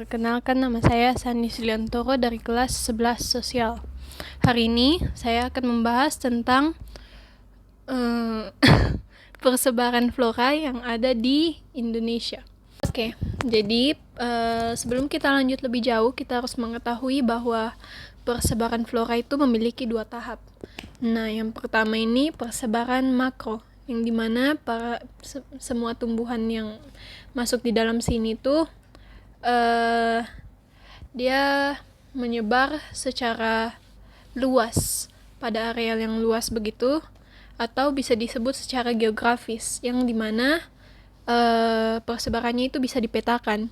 Perkenalkan, nama saya Sandi Suliantoro dari kelas 11 Sosial. Hari ini saya akan membahas tentang persebaran flora yang ada di Indonesia. Oke, jadi sebelum kita lanjut lebih jauh, kita harus mengetahui bahwa persebaran flora itu memiliki 2 tahap. Nah, yang pertama ini persebaran makro, yang dimana semua tumbuhan yang masuk di dalam sini tuh dia menyebar secara luas pada areal yang luas begitu, atau bisa disebut secara geografis, yang dimana persebarannya itu bisa dipetakan.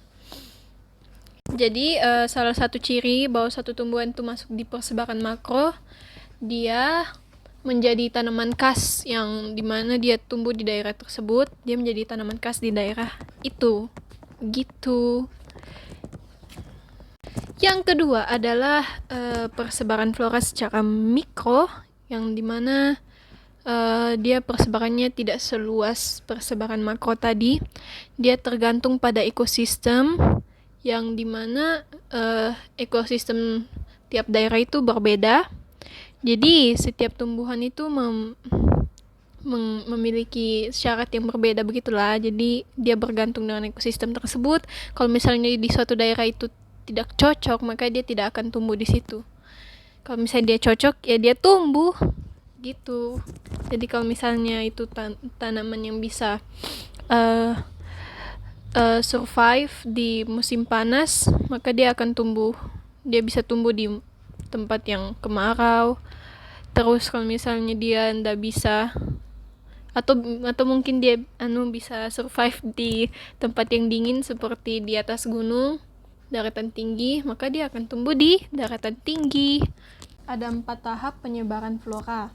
Jadi salah satu ciri bahwa satu tumbuhan itu masuk di persebaran makro, dia menjadi tanaman khas yang dimana dia tumbuh di daerah tersebut, dia menjadi tanaman khas di daerah itu, gitu. Yang kedua adalah persebaran flora secara mikro, yang dimana dia persebarannya tidak seluas persebaran makro tadi. Dia tergantung pada ekosistem, yang dimana ekosistem tiap daerah itu berbeda. Jadi setiap tumbuhan itu memiliki syarat yang berbeda begitulah. Jadi dia bergantung dengan ekosistem tersebut. Kalau misalnya di suatu daerah itu tidak cocok, maka dia tidak akan tumbuh di situ. Kalau misalnya dia cocok, ya dia tumbuh gitu. Jadi kalau misalnya itu tanaman yang bisa survive di musim panas, maka dia akan tumbuh. Dia bisa tumbuh di tempat yang kemarau. Terus kalau misalnya dia ndak bisa, atau mungkin dia bisa survive di tempat yang dingin seperti di atas gunung, daratan tinggi, maka dia akan tumbuh di daratan tinggi. Ada 4 tahap penyebaran flora.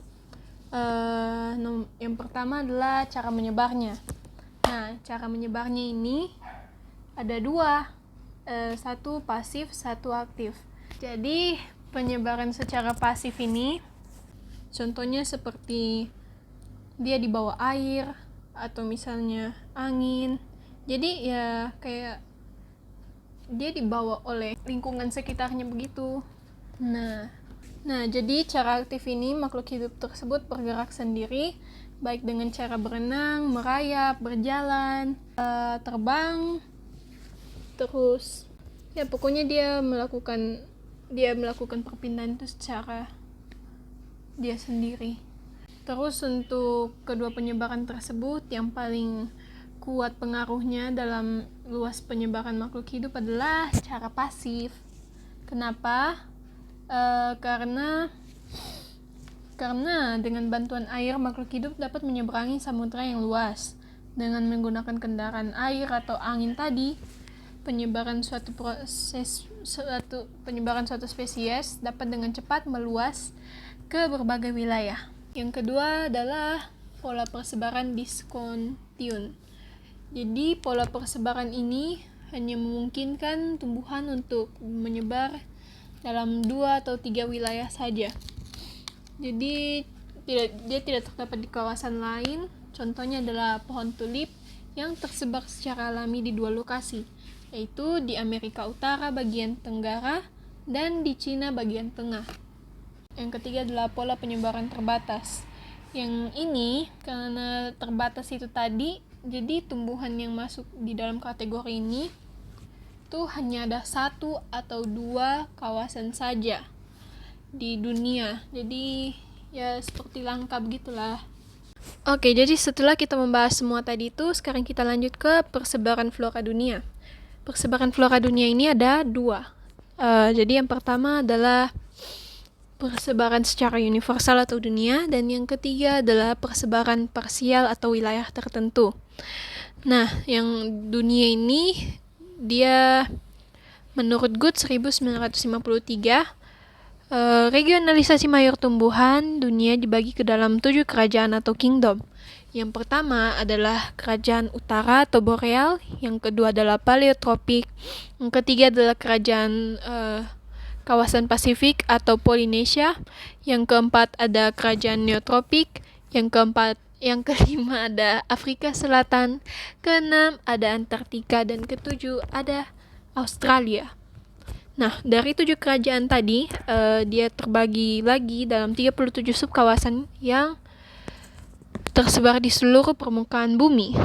Yang pertama adalah cara menyebarnya. Nah, cara menyebarnya ini ada 2, satu pasif, satu aktif. Jadi penyebaran secara pasif ini contohnya seperti dia di bawah air atau misalnya angin. Jadi ya kayak dia dibawa oleh lingkungan sekitarnya begitu. Nah, jadi cara aktif ini makhluk hidup tersebut bergerak sendiri, baik dengan cara berenang, merayap, berjalan, terbang, terus ya pokoknya dia melakukan perpindahan itu secara dia sendiri. Terus untuk kedua penyebaran tersebut, yang paling kuat pengaruhnya dalam luas penyebaran makhluk hidup adalah cara pasif. Kenapa? Karena dengan bantuan air, makhluk hidup dapat menyeberangi samudra yang luas. Dengan menggunakan kendaraan air atau angin tadi, penyebaran suatu spesies dapat dengan cepat meluas ke berbagai wilayah. Yang kedua adalah pola persebaran diskontinuum. Jadi pola persebaran ini hanya memungkinkan tumbuhan untuk menyebar dalam 2 atau 3 wilayah saja. Jadi dia tidak terdapat di kawasan lain. Contohnya adalah pohon tulip yang tersebar secara alami di 2 lokasi, yaitu di Amerika Utara bagian tenggara dan di Cina bagian tengah. Yang ketiga adalah pola penyebaran terbatas. Yang ini karena terbatas itu tadi, jadi tumbuhan yang masuk di dalam kategori ini tuh hanya ada 1 atau 2 kawasan saja di dunia. Jadi ya seperti langka begitulah. Oke, jadi setelah kita membahas semua tadi itu, sekarang kita lanjut ke persebaran flora dunia. Persebaran flora dunia ini ada 2. Jadi yang pertama adalah persebaran secara universal atau dunia, dan yang ketiga adalah persebaran parsial atau wilayah tertentu. Nah, yang dunia ini dia menurut Good 1953, regionalisasi mayor tumbuhan dunia dibagi ke dalam 7 kerajaan atau kingdom. Yang pertama adalah kerajaan utara atau boreal, yang kedua adalah paleotropik, yang ketiga adalah kerajaan kawasan Pasifik atau Polinesia, yang keempat ada kerajaan neotropik, yang kelima ada Afrika Selatan, keenam ada Antartika, dan ketujuh ada Australia. Nah, dari 7 kerajaan tadi, dia terbagi lagi dalam 37 subkawasan yang tersebar di seluruh permukaan bumi.